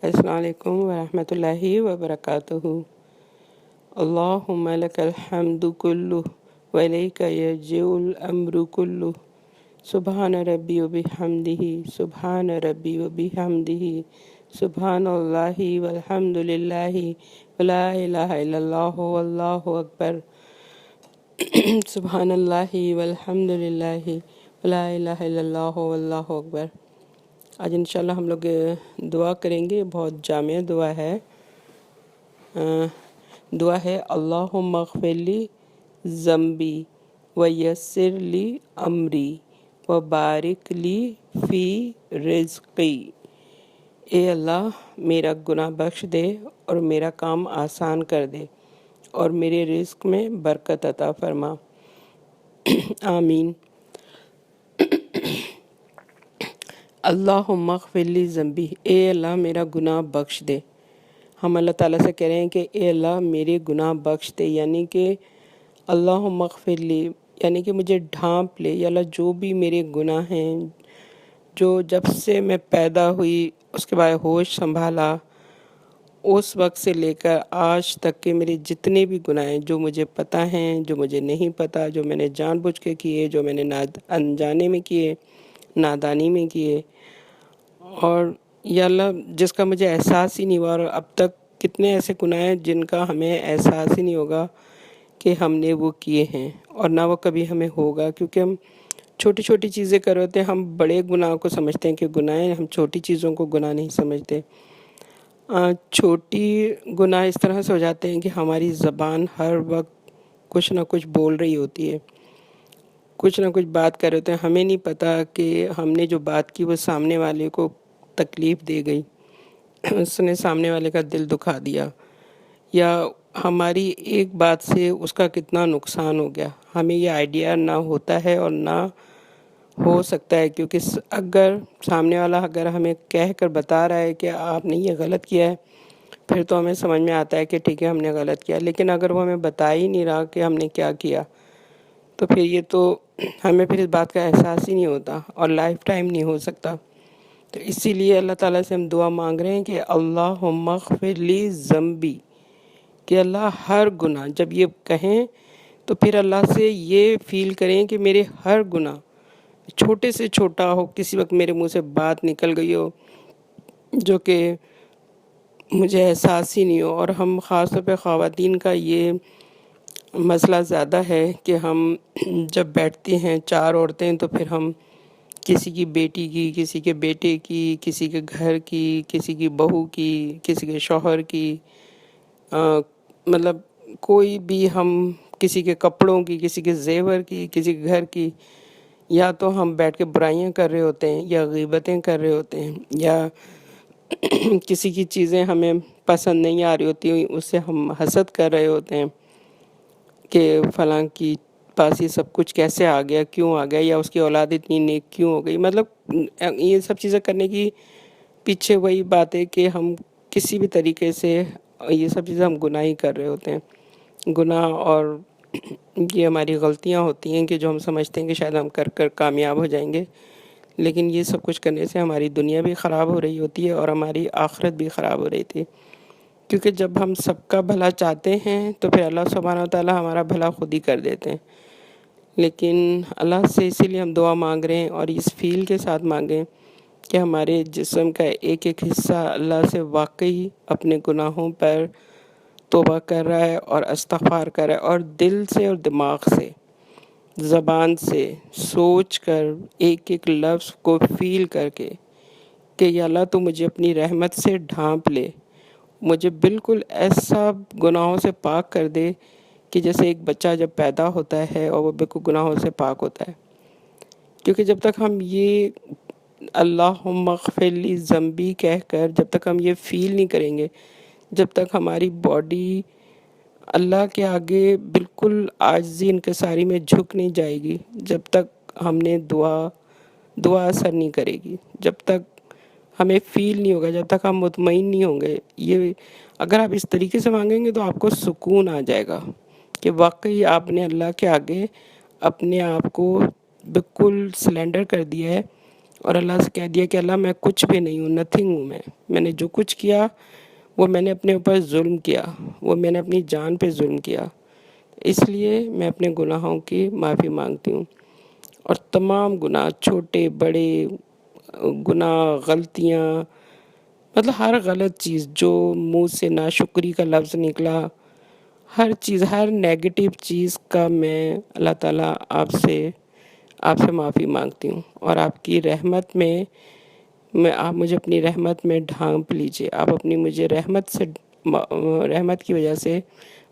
السلام علیکم ورحمۃ اللہ وبرکاتہ۔ اللہم لک الحمد کلہ وإلیک یرجع الامر کلہ، سبحان ربی وبحمدہ، سبحان ربی وبحمدہ، سبحان اللہ والحمد للہ ولا الہ الا اللہ واللہ اکبر، سبحان اللہ والحمد للہ ولا الہ الا اللہ واللہ اکبر۔ آج انشاءاللہ ہم لوگ دعا کریں گے، بہت جامع دعا ہے۔ دعا ہے اللہم اغفر لی ذنبی ویسر لی امری وبارک لی فی رزقی۔ اے اللہ میرا گناہ بخش دے اور میرا کام آسان کر دے اور میرے رزق میں برکت عطا فرما، آمین۔ اللہم اغفر لی ذنبی، اے اللہ میرا گناہ بخش دے۔ ہم اللہ تعالیٰ سے کہہ رہے ہیں کہ اے اللہ میرے گناہ بخش دے، یعنی کہ اللہم اغفر لی، یعنی کہ مجھے ڈھانپ لے یا اللہ، جو بھی میرے گناہ ہیں، جو جب سے میں پیدا ہوئی اس کے بعد ہوش سنبھالا اس وقت سے لے کر آج تک کے میرے جتنے بھی گناہ ہیں، جو مجھے پتہ ہیں، جو مجھے نہیں پتہ، جو میں نے جان بوجھ کے کیے، جو میں نے انجانے میں کیے، نادانی میں کیے، اور یا اللہ جس کا مجھے احساس ہی نہیں ہوا، اور اب تک کتنے ایسے گناہ ہیں جن کا ہمیں احساس ہی نہیں ہوگا کہ ہم نے وہ کیے ہیں، اور نہ وہ کبھی ہمیں ہوگا، کیونکہ ہم چھوٹی چھوٹی چیزیں کر رہے ہوتے ہیں۔ ہم بڑے گناہ کو سمجھتے ہیں کہ گناہ ہیں، ہم چھوٹی چیزوں کو گناہ نہیں سمجھتے۔ چھوٹی گناہ اس طرح سے ہو جاتے ہیں کہ ہماری زبان ہر وقت کچھ نہ کچھ بول رہی ہوتی ہے، کچھ نہ کچھ بات کر رہے ہوتے ہیں، ہمیں نہیں پتہ کہ ہم نے جو بات کی وہ سامنے والے کو تکلیف دے گئی، اس نے سامنے والے کا دل دکھا دیا، یا ہماری ایک بات سے اس کا کتنا نقصان ہو گیا، ہمیں یہ آئیڈیا نہ ہوتا ہے اور نہ ہو سکتا ہے، کیونکہ اگر سامنے والا اگر ہمیں کہہ کر بتا رہا ہے کہ آپ نے یہ غلط کیا ہے، پھر تو ہمیں سمجھ میں آتا ہے کہ ٹھیک ہے ہم نے غلط کیا، لیکن اگر وہ ہمیں بتا ہی نہیں رہا کہ ہم نے کیا کیا، تو پھر یہ تو ہمیں پھر اس بات کا احساس ہی نہیں ہوتا اور لائف ٹائم نہیں ہو سکتا۔ تو اسی لیے اللہ تعالیٰ سے ہم دعا مانگ رہے ہیں کہ اللہم اغفر لی ذنبی، کہ اللہ ہر گناہ، جب یہ کہیں تو پھر اللہ سے یہ فیل کریں کہ میرے ہر گناہ، چھوٹے سے چھوٹا ہو، کسی وقت میرے منہ سے بات نکل گئی ہو جو کہ مجھے احساس ہی نہیں ہو۔ اور ہم خاص طور پہ خواتین کا یہ مسئلہ زیادہ ہے کہ ہم جب بیٹھتی ہیں چار عورتیں، تو پھر ہم کسی کی بیٹی کی، کسی کے بیٹے کی، کسی کے گھر کی، کسی کی بہو کی، کسی کے شوہر کی، مطلب کوئی بھی، ہم کسی کے کپڑوں کی، کسی کے زیور کی، کسی کے گھر کی، یا تو ہم بیٹھ کے برائیاں کر رہے ہوتے ہیں، یا غیبتیں کر رہے ہوتے ہیں، یا کسی کی چیزیں ہمیں پسند نہیں آ رہی ہوتی اس سے ہم حسد کر رہے ہوتے ہیں کہ فلاں کی پاس یہ سب کچھ کیسے آ گیا، کیوں آ گیا، یا اس کی اولاد اتنی نیک کیوں ہو گئی۔ مطلب یہ سب چیزیں کرنے کی پیچھے وہی بات ہے کہ ہم کسی بھی طریقے سے یہ سب چیزیں ہم گناہ ہی کر رہے ہوتے ہیں، گناہ، اور یہ ہماری غلطیاں ہوتی ہیں کہ جو ہم سمجھتے ہیں کہ شاید ہم کر کر کامیاب ہو جائیں گے، لیکن یہ سب کچھ کرنے سے ہماری دنیا بھی خراب ہو رہی ہوتی ہے اور ہماری آخرت بھی خراب ہو رہی تھی، کیونکہ جب ہم سب کا بھلا چاہتے ہیں تو پھر اللہ سبحانہ وتعالیٰ ہمارا بھلا خود ہی کر دیتے ہیں۔ لیکن اللہ سے اسی لیے ہم دعا مانگ رہے ہیں، اور اس فیل کے ساتھ مانگیں کہ ہمارے جسم کا ایک ایک حصہ اللہ سے واقعی اپنے گناہوں پر توبہ کر رہا ہے اور استغفار کر رہا ہے، اور دل سے اور دماغ سے، زبان سے، سوچ کر، ایک ایک لفظ کو فیل کر کے کہ یا اللہ تو مجھے اپنی رحمت سے ڈھانپ لے، مجھے بالکل ایسا گناہوں سے پاک کر دے کہ جیسے ایک بچہ جب پیدا ہوتا ہے اور وہ بالکل گناہوں سے پاک ہوتا ہے۔ کیونکہ جب تک ہم یہ اللہم اغفر لی ذنبی کہہ کر، جب تک ہم یہ فیل نہیں کریں گے، جب تک ہماری باڈی اللہ کے آگے بالکل عاجزی انکساری میں جھک نہیں جائے گی، جب تک ہم نے دعا اثر نہیں کرے گی، جب تک ہمیں فیل نہیں ہوگا، جب تک ہم مطمئن نہیں ہوں گے۔ یہ اگر آپ اس طریقے سے مانگیں گے تو آپ کو سکون آ جائے گا کہ واقعی آپ نے اللہ کے آگے اپنے آپ کو بالکل سلنڈر کر دیا ہے، اور اللہ سے کہہ دیا کہ اللہ میں کچھ بھی نہیں ہوں، نتھنگ ہوں، میں نے جو کچھ کیا وہ میں نے اپنے اوپر ظلم کیا، وہ میں نے اپنی جان پہ ظلم کیا، اس لیے میں اپنے گناہوں کی معافی مانگتی ہوں۔ اور تمام گناہ، چھوٹے بڑے گناہ، غلطیاں، مطلب ہر غلط چیز جو منہ سے ناشکری کا لفظ نکلا، ہر چیز، ہر نیگیٹو چیز کا میں اللہ تعالیٰ آپ سے معافی مانگتی ہوں، اور آپ کی رحمت میں آپ مجھے اپنی رحمت میں ڈھانپ لیجئے، آپ اپنی مجھے رحمت کی وجہ سے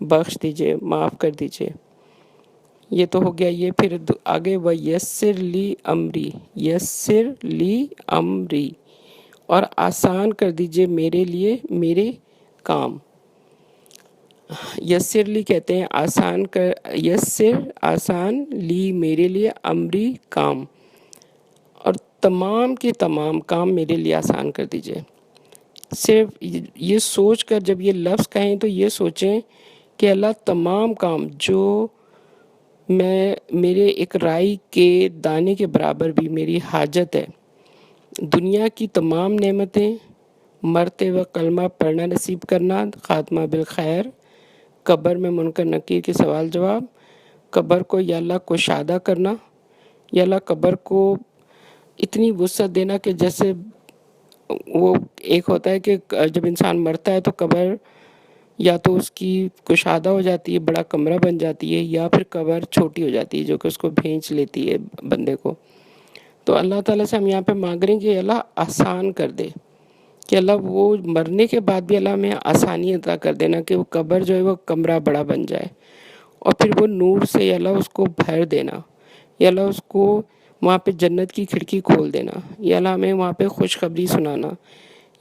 بخش دیجئے، معاف کر دیجئے۔ یہ تو ہو گیا یہ، پھر آگے وَيَسِّرْ لِي أَمْرِي، یسر لی امری، اور آسان کر دیجئے میرے لیے میرے کام۔ یسر لی کہتے ہیں آسان کر، یسر آسان، لی میرے لیے، امری کام، اور تمام کے تمام کام میرے لیے آسان کر دیجئے۔ صرف یہ سوچ کر جب یہ لفظ کہیں تو یہ سوچیں کہ اللہ تمام کام جو میرے ایک رائی کے دانے کے برابر بھی میری حاجت ہے، دنیا کی تمام نعمتیں، مرتے وقت کلمہ پڑھنا نصیب کرنا، خاتمہ بالخیر، قبر میں منکر نکیر کے سوال جواب، قبر کو یا اللہ کشادہ کرنا، یا اللہ قبر کو اتنی وسعت دینا کہ جیسے وہ ایک ہوتا ہے کہ جب انسان مرتا ہے تو قبر یا تو اس کی کشادہ ہو جاتی ہے، بڑا کمرہ بن جاتی ہے، یا پھر قبر چھوٹی ہو جاتی ہے جو کہ اس کو بھینچ لیتی ہے بندے کو۔ تو اللہ تعالیٰ سے ہم یہاں پہ مانگ رہے ہیں کہ اللہ آسان کر دے، کہ اللہ وہ مرنے کے بعد بھی اللہ ہمیں آسانی عطا کر دینا کہ وہ قبر جو ہے وہ کمرہ بڑا بن جائے، اور پھر وہ نور سے یا اللہ اس کو بھر دینا، یا اللہ اس کو وہاں پہ جنت کی کھڑکی کھول دینا، یا اللہ ہمیں وہاں پہ خوشخبری سنانا،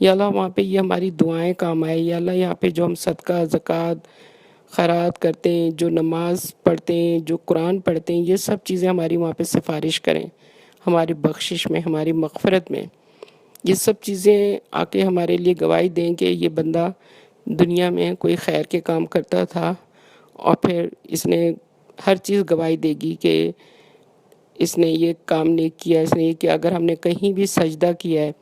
یا اللہ وہاں پہ یہ ہماری دعائیں کام آئے، یا اللہ یہاں پہ جو ہم صدقہ، زکوٰۃ، خیرات کرتے ہیں، جو نماز پڑھتے ہیں، جو قرآن پڑھتے ہیں، یہ سب چیزیں ہماری وہاں پہ سفارش کریں، ہماری بخشش میں، ہماری مغفرت میں۔ یہ سب چیزیں آ کے ہمارے لیے گواہی دیں کہ یہ بندہ دنیا میں کوئی خیر کے کام کرتا تھا، اور پھر اس نے ہر چیز گواہی دے گی کہ اس نے یہ کام نہیں کیا، اس نے یہ کیا۔ اگر ہم نے کہیں بھی سجدہ کیا ہے،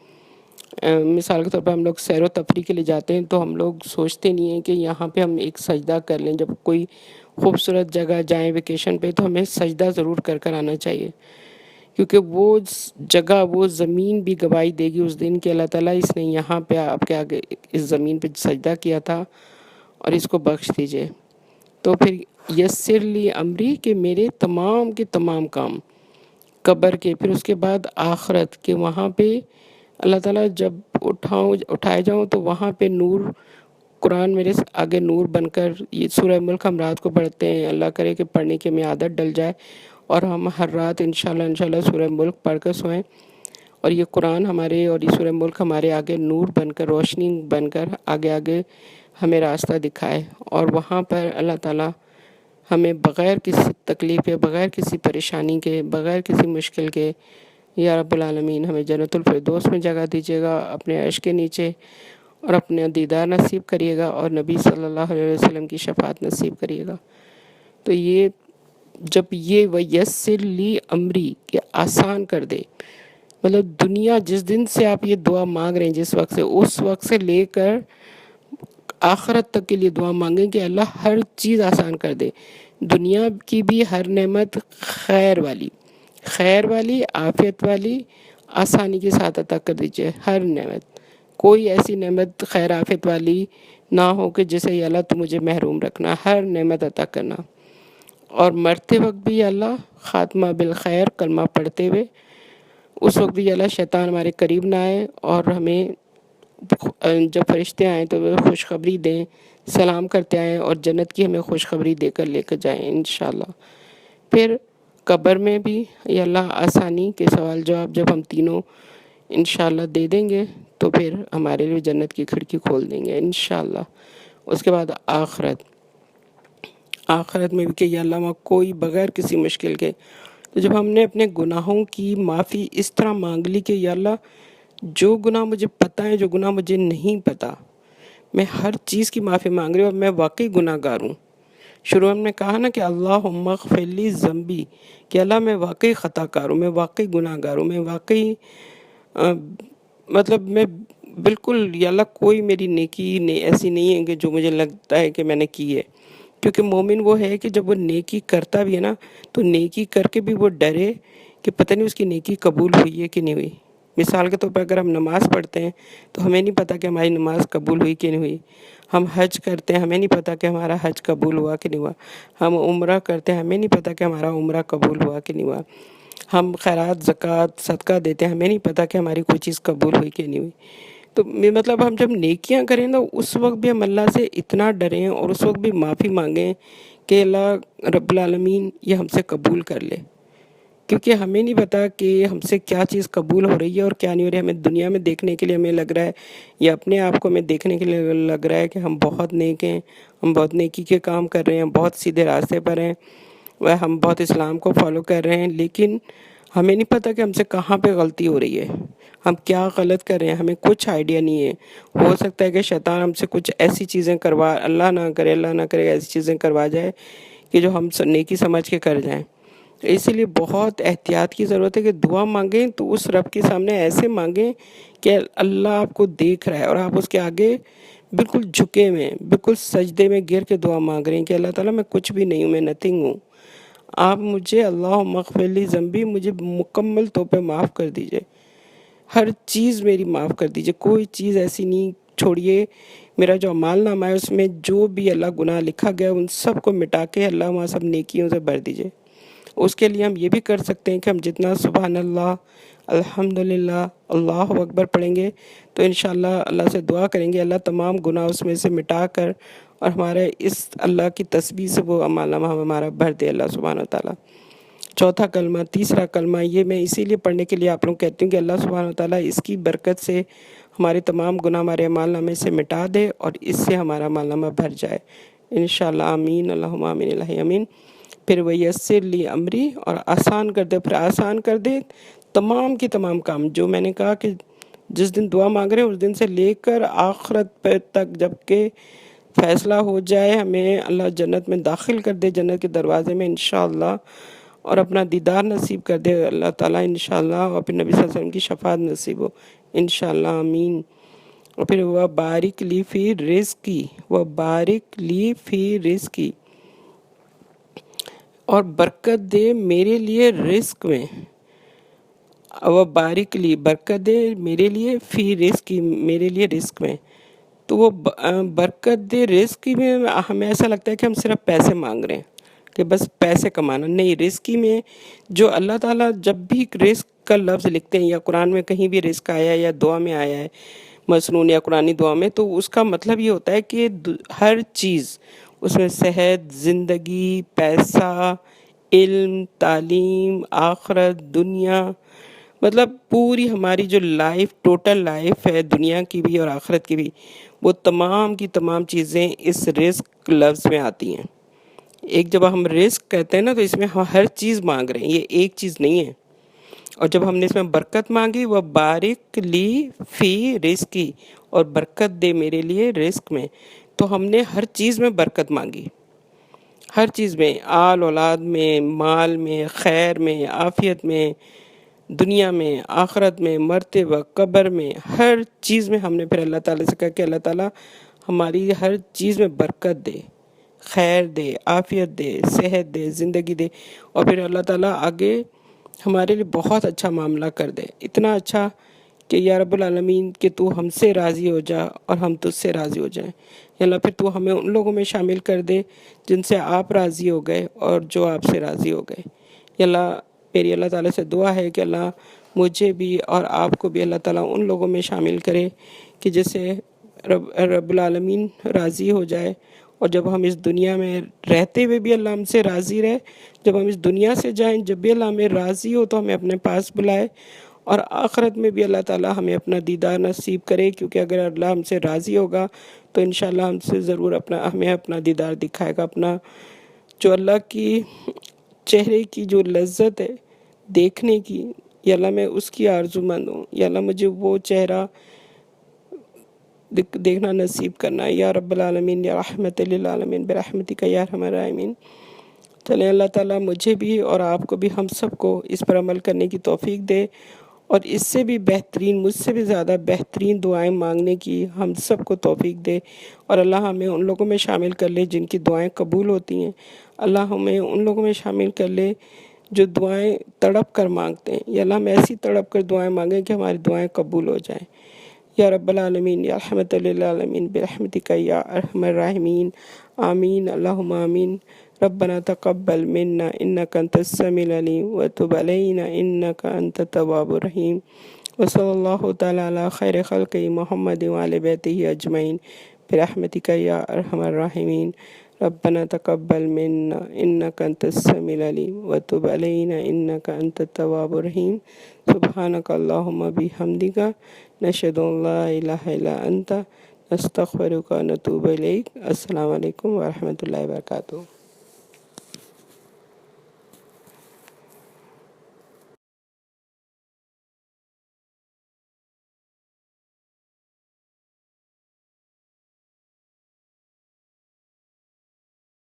مثال کے طور پر ہم لوگ سیر و تفریح کے لیے جاتے ہیں تو ہم لوگ سوچتے نہیں ہیں کہ یہاں پہ ہم ایک سجدہ کر لیں۔ جب کوئی خوبصورت جگہ جائیں ویکیشن پہ تو ہمیں سجدہ ضرور کر آنا چاہیے، کیونکہ وہ جگہ، وہ زمین بھی گواہی دے گی اس دن کہ اللہ تعالیٰ اس نے یہاں پہ آپ کے آگے اس زمین پہ سجدہ کیا تھا اور اس کو بخش دیجئے۔ تو پھر یسر لی امری، کہ میرے تمام کے تمام کام قبر کے، پھر اس کے بعد آخرت کے، وہاں پہ اللہ تعالیٰ جب اٹھائے جاؤں تو وہاں پہ نور، قرآن میرے آگے نور بن کر، یہ سورہ ملک ہم رات کو پڑھتے ہیں، اللہ کرے کہ پڑھنے کی ہمیں عادت ڈل جائے اور ہم ہر رات انشاءاللہ سورہ ملک پڑھ کر سوئیں، اور یہ قرآن ہمارے اور یہ سورہ ملک ہمارے آگے نور بن کر، روشنی بن کر آگے ہمیں راستہ دکھائے، اور وہاں پر اللہ تعالیٰ ہمیں بغیر کسی تکلیف کے، بغیر کسی پریشانی کے، بغیر کسی مشکل کے، یا رب العالمین ہمیں جنت الفردوس میں جگہ دیجیے گا اپنے عرش کے نیچے، اور اپنے دیدار نصیب کریے گا، اور نبی صلی اللہ علیہ وسلم کی شفاعت نصیب کریے گا۔ تو یہ جب یہ وَيَسِّرْ لِي أَمْرِي کہ آسان کر دے، مطلب دنیا جس دن سے آپ یہ دعا مانگ رہے ہیں، جس وقت سے، اس وقت سے لے کر آخرت تک کے لیے دعا مانگیں کہ اللہ ہر چیز آسان کر دے، دنیا کی بھی ہر نعمت خیر والی، عافیت والی، آسانی کے ساتھ عطا کر دیجئے۔ ہر نعمت، کوئی ایسی نعمت خیر عافیت والی نہ ہو کہ جسے یا اللہ تو مجھے محروم رکھنا، ہر نعمت عطا کرنا، اور مرتے وقت بھی یا اللہ خاتمہ بالخیر، کلمہ پڑھتے ہوئے، اس وقت بھی یا اللہ شیطان ہمارے قریب نہ آئے، اور ہمیں جب فرشتے آئیں تو وہ خوشخبری دیں، سلام کرتے آئیں، اور جنت کی ہمیں خوشخبری دے کر لے کر جائیں انشاءاللہ۔ پھر قبر میں بھی یا اللہ آسانی کے سوال جواب جب ہم تینوں انشاءاللہ دے دیں گے تو پھر ہمارے لیے جنت کی کھڑکی کھول دیں گے انشاءاللہ۔ اس کے بعد آخرت میں بھی کہ یا اللہ وہاں کوئی بغیر کسی مشکل کے، تو جب ہم نے اپنے گناہوں کی معافی اس طرح مانگ لی کہ یا اللہ جو گناہ مجھے پتہ ہے، جو گناہ مجھے نہیں پتہ، میں ہر چیز کی معافی مانگ رہی ہوں، اور میں واقعی گناہ گار ہوں، شروع میں کہا نا کہ اللہم اغفر لی ذنبی، کہ اللہ میں واقعی خطا کار ہوں، میں واقعی گناہ گار ہوں، میں واقعی مطلب میں بالکل، یا اللہ کوئی میری نیکی ایسی نہیں ہے کہ جو مجھے لگتا ہے کہ میں نے کی ہے. کیونکہ مومن وہ ہے کہ جب وہ نیکی کرتا بھی ہے نا تو نیکی کر کے بھی وہ ڈرے کہ پتہ نہیں اس کی نیکی قبول ہوئی ہے کہ نہیں ہوئی. مثال کے طور پر اگر ہم نماز پڑھتے ہیں تو ہمیں نہیں پتہ کہ ہماری نماز قبول ہوئی کہ نہیں ہوئی. ہم حج کرتے ہیں، ہمیں نہیں پتہ کہ ہمارا حج قبول ہوا کہ نہیں ہوا. ہم عمرہ کرتے ہیں، ہمیں نہیں پتہ کہ ہمارا عمرہ قبول ہوا کہ نہیں ہوا. ہم خیرات، زکوٰۃ، صدقہ دیتے ہیں، ہمیں نہیں پتہ کہ ہماری کوئی چیز قبول ہوئی کہ نہیں ہوئی. تو مطلب ہم جب نیکیاں کریں نا اس وقت بھی ہم اللہ سے اتنا ڈریں اور اس وقت بھی معافی مانگیں کہ اللہ رب العالمین یہ ہم سے قبول کر لے. کیونکہ ہمیں نہیں پتا کہ ہم سے کیا چیز قبول ہو رہی ہے اور کیا نہیں ہو رہی ہے. ہمیں دنیا میں دیکھنے کے لیے ہمیں لگ رہا ہے، یا اپنے آپ کو ہمیں دیکھنے کے لیے لگ رہا ہے کہ ہم بہت نیک ہیں، ہم بہت نیکی کے کام کر رہے ہیں، بہت سیدھے راستے پر ہیں، وہ ہم بہت اسلام کو فالو کر رہے ہیں. لیکن ہمیں نہیں پتہ کہ ہم سے کہاں پہ غلطی ہو رہی ہے، ہم کیا غلط کر رہے ہیں، ہمیں کچھ آئیڈیا نہیں ہے. ہو سکتا ہے کہ شیطان ہم سے کچھ ایسی چیزیں کروا، اللہ نہ کرے، اللہ نہ کرے، ایسی چیزیں کروا جائے کہ جو ہم نیکی سمجھ کے کر جائیں. اسی لیے بہت احتیاط کی ضرورت ہے کہ دعا مانگیں تو اس رب کے سامنے ایسے مانگیں کہ اللہ آپ کو دیکھ رہا ہے اور آپ اس کے آگے بالکل جھکے ہوئے ہیں، بالکل سجدے میں گر کے دعا مانگ رہے ہیں کہ اللہ تعالیٰ میں کچھ بھی نہیں ہوں، میں نتھنگ ہوں. آپ مجھے اللہم اغفر لی ذنبی، مجھے مکمل طور پہ معاف کر دیجئے، ہر چیز میری معاف کر دیجئے، کوئی چیز ایسی نہیں چھوڑیے. میرا جو اعمال نامہ ہے اس میں جو بھی اللہ گناہ لکھا گیا ان سب کو مٹا کے اللہ وہاں سب نیکیوں سے بھر دیجئے. اس کے لیے ہم یہ بھی کر سکتے ہیں کہ ہم جتنا سبحان اللہ، الحمدللہ، اللہ اکبر پڑھیں گے تو انشاءاللہ اللہ سے دعا کریں گے اللہ تمام گناہ اس میں سے مٹا کر اور ہمارے اس اللہ کی تسبیح سے وہ اعمال نامہ ہمارا بھر دے اللہ سبحانہ وتعالیٰ. چوتھا کلمہ، تیسرا کلمہ، یہ میں اسی لیے پڑھنے کے لیے آپ لوگ کہتی ہوں کہ اللہ سبحانہ وتعالیٰ اس کی برکت سے ہمارے تمام گناہ ہمارے اعمال نامے سے مٹا دے اور اس سے ہمارا اعمال نامہ بھر جائے انشاءاللہ. آمین، اللہم آمین، الہ آمین. پھر ویسر لی امری، اور آسان کر دے، پھر آسان کر دے تمام کی تمام کام. جو میں نے کہا کہ جس دن دعا مانگ رہے ہیں اس دن سے لے کر آخرت پہ تک، جب کہ فیصلہ ہو جائے ہمیں اللہ جنت میں داخل کر دے، جنت کے دروازے میں انشاءاللہ، اور اپنا دیدار نصیب کر دے اللہ تعالیٰ انشاءاللہ، اور پھر نبی صلی اللہ علیہ وسلم کی شفاعت نصیب ہو انشاءاللہ. آمین. اور پھر وہ بارک لی فی رزقی، وہ بارک لی فی رزقی، اور برکت دے میرے لیے رزق میں. وہ بارک لی، برکت دے میرے لیے فی رزقی، میرے لیے رزق میں. تو وہ برکت دے رزق میں. ہمیں ایسا لگتا ہے کہ ہم صرف پیسے مانگ رہے ہیں کہ بس پیسے کمانا، نہیں. رزق میں جو اللہ تعالیٰ جب بھی رزق کا لفظ لکھتے ہیں یا قرآن میں کہیں بھی رزق آیا ہے یا دعا میں آیا ہے مسنون یا قرآنی دعا میں، تو اس کا مطلب یہ ہوتا ہے کہ ہر چیز اس میں صحت، زندگی، پیسہ، علم، تعلیم، آخرت، دنیا، مطلب پوری ہماری جو لائف، ٹوٹل لائف ہے دنیا کی بھی اور آخرت کی بھی، وہ تمام کی تمام چیزیں اس رزق لفظ میں آتی ہیں. ایک جب ہم رزق کہتے ہیں نا تو اس میں ہم ہر چیز مانگ رہے ہیں، یہ ایک چیز نہیں ہے. اور جب ہم نے اس میں برکت مانگی، وہ بارک لی فی رزقی، اور برکت دے میرے لیے رزق میں، تو ہم نے ہر چیز میں برکت مانگی، ہر چیز میں، آل اولاد میں، مال میں، خیر میں، عافیت میں، دنیا میں، آخرت میں، مرتے وقت، قبر میں، ہر چیز میں ہم نے پھر اللہ تعالیٰ سے کہا کہ اللہ تعالیٰ ہماری ہر چیز میں برکت دے، خیر دے، عافیت دے، صحت دے، زندگی دے. اور پھر اللہ تعالیٰ آگے ہمارے لیے بہت اچھا معاملہ کر دے، اتنا اچھا کہ یا رب العالمین کہ تو ہم سے راضی ہو جا اور ہم تجھ سے راضی ہو جائیں. یا اللہ پھر تو ہمیں ان لوگوں میں شامل کر دے جن سے آپ راضی ہو گئے اور جو آپ سے راضی ہو گئے. یا اللہ، میری اللہ تعالیٰ سے دعا ہے کہ اللہ مجھے بھی اور آپ کو بھی اللہ تعالیٰ ان لوگوں میں شامل کرے کہ جس سے رب العالمین راضی ہو جائے. اور جب ہم اس دنیا میں رہتے ہوئے بھی اللہ ہم سے راضی رہے، جب ہم اس دنیا سے جائیں جب بھی اللہ ہمیں راضی ہو تو ہمیں اپنے پاس بلائے، اور آخرت میں بھی اللہ تعالیٰ ہمیں اپنا دیدار نصیب کرے. کیونکہ اگر اللہ ہم سے راضی ہوگا تو انشاءاللہ ہم سے ضرور ہمیں اپنا دیدار دکھائے گا. اپنا جو اللہ کی چہرے کی جو لذت ہے دیکھنے کی، یا اللہ میں اس کی آرزو مند ہوں. یا اللہ مجھے وہ چہرہ دیکھنا نصیب کرنا یا رب العالمین یا رحمت للعالمین برحمتک یا ارحم الراحمین۔ چلیں اللہ تعالیٰ مجھے بھی اور آپ کو بھی، ہم سب کو اس پر عمل کرنے کی توفیق دے، اور اس سے بھی بہترین، مجھ سے بھی زیادہ بہترین دعائیں مانگنے کی ہم سب کو توفیق دے، اور اللہ ہمیں ان لوگوں میں شامل کر لے جن کی دعائیں قبول ہوتی ہیں۔ اللہ ہمیں ان لوگوں میں شامل کر لے جو دعائیں تڑپ کر مانگتے ہیں، یا اللہ ہم ایسی تڑپ کر دعائیں مانگیں کہ ہماری دعائیں قبول ہو جائیں۔ یا رب العالمین یا رحمت للعالمین برحمتک یا ارحم الراحمین، آمین اللہم آمین۔ ربنا تقبل منا انک انت السمیع العلیم وتب علینا انک انت التواب الرحیم، وصلی اللہ تعالی علی خیر خلق محمد وعلی بیتہ اجمعین برحمتک یا ارحم الراحمین۔ ربنا تقبل منا انک انت السمیع العلیم وتب علینا انک انت التواب الرحیم، سبحانک اللہم بحمدک، نشہد ان لا الہ الا انت، نستغفرک و نتوب الیک۔ السلام علیکم ورحمۃ اللہ وبرکاتہ۔